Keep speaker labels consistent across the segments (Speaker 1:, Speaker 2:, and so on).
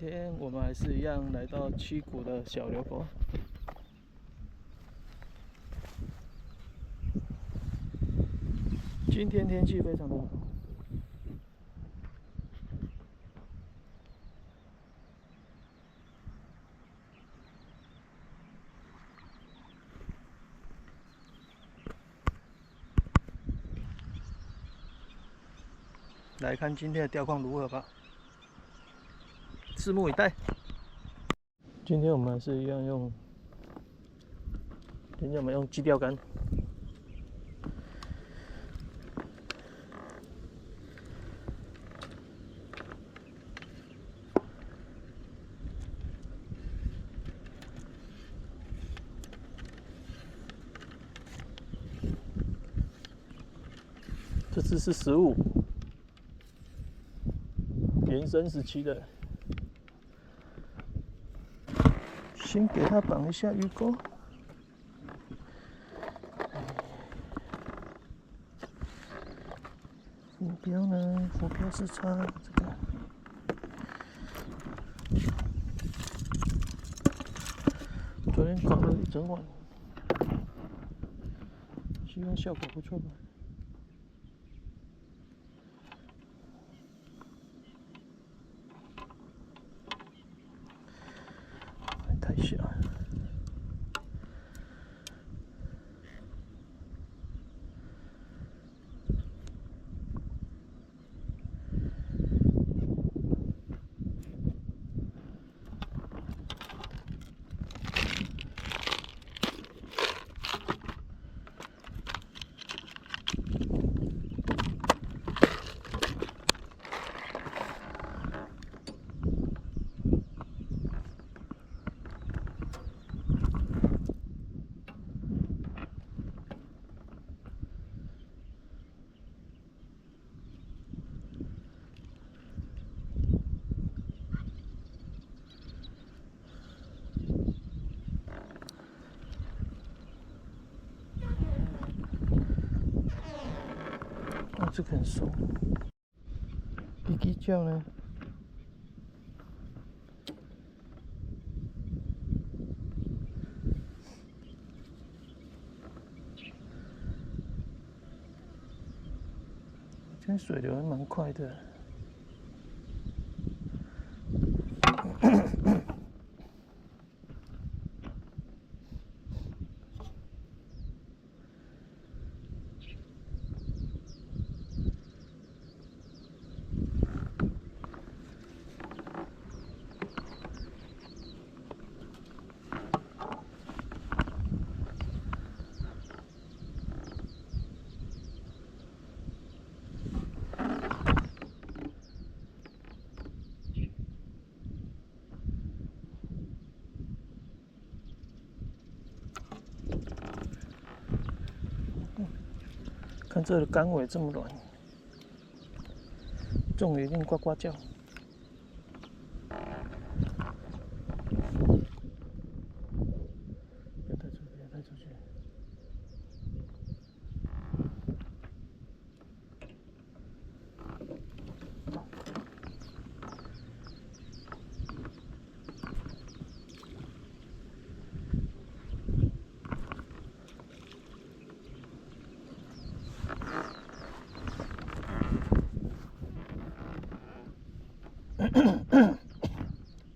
Speaker 1: 今天我们还是一样来到七股的小流沟。今天天气非常的好。来看今天的钓况如何吧，拭目以待。今天我们还是一样用，今天我们用机钓竿。这只是15，原生17的。先给它绑一下鱼钩。浮标呢？浮标是插这个。昨天搞了一整晚，希望效果不错吧。太小了。这个很熟。比基酱呢？今天水流还蛮快的。看这个竿尾这么软，中了一定呱呱叫。不要带出去，不要带出去。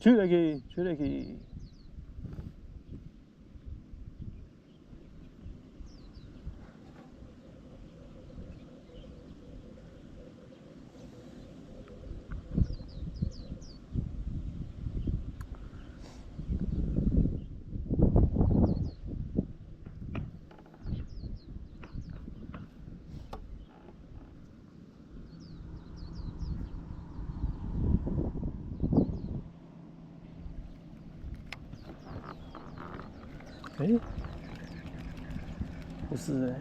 Speaker 1: 出来去，出来去。不是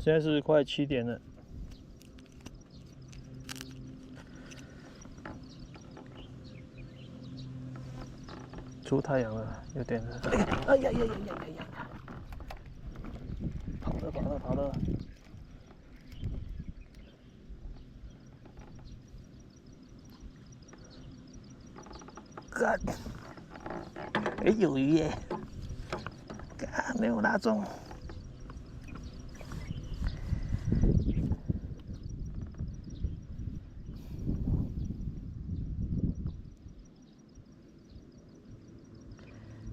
Speaker 1: 现在是快7点了，出太阳了，有点热。哎呀呀呀呀呀呀！跑了跑了跑了！干！哎，有鱼耶！干，没有拉中。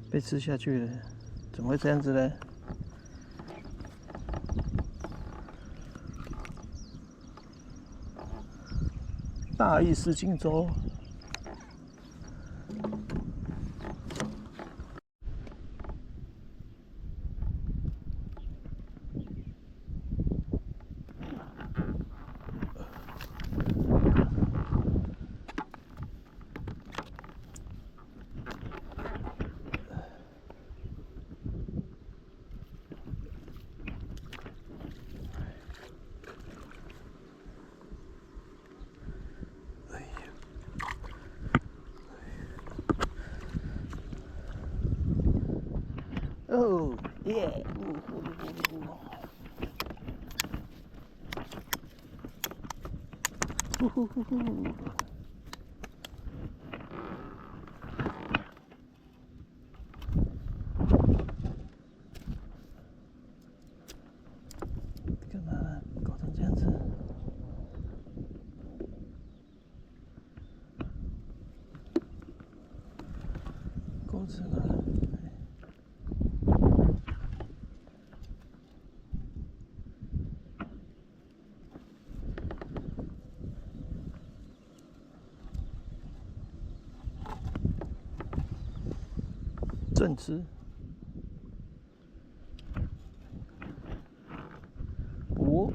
Speaker 1: 被吃下去了，怎么会这样子呢？大意失荆州。哦耶！呼呼呼呼！干嘛搞成这样子？钩子呢？正吃。哦。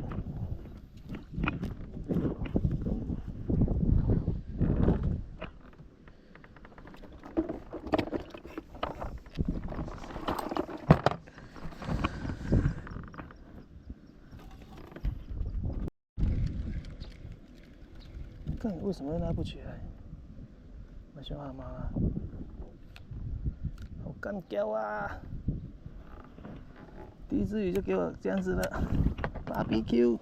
Speaker 1: 看为什么拉不起来？我小蛤蟆，好干掉啊！第一只鱼就给我这样子了 ，BBQ，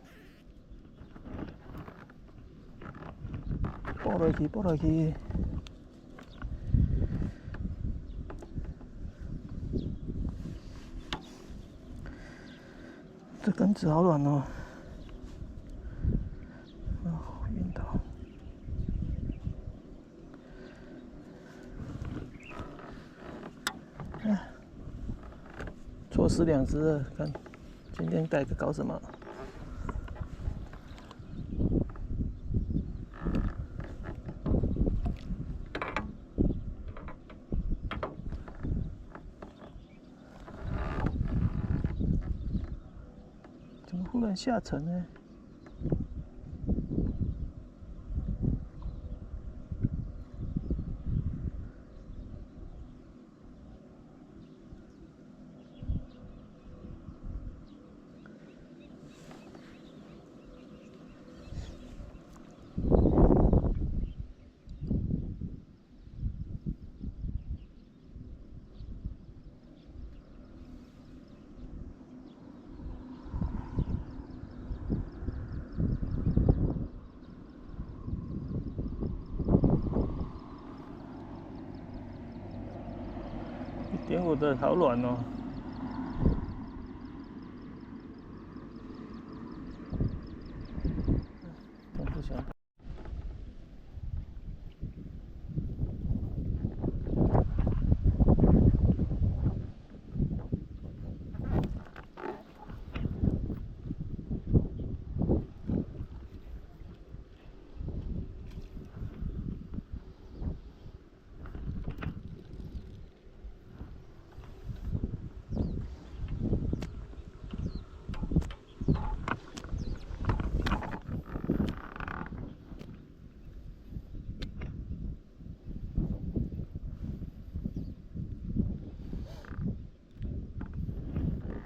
Speaker 1: 抱落去，抱落去。这根子好软哦，晕倒。错失2只了，看今天该搞什么？怎么忽然下沉呢？点我的好软哦。不想。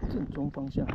Speaker 1: 正中方向。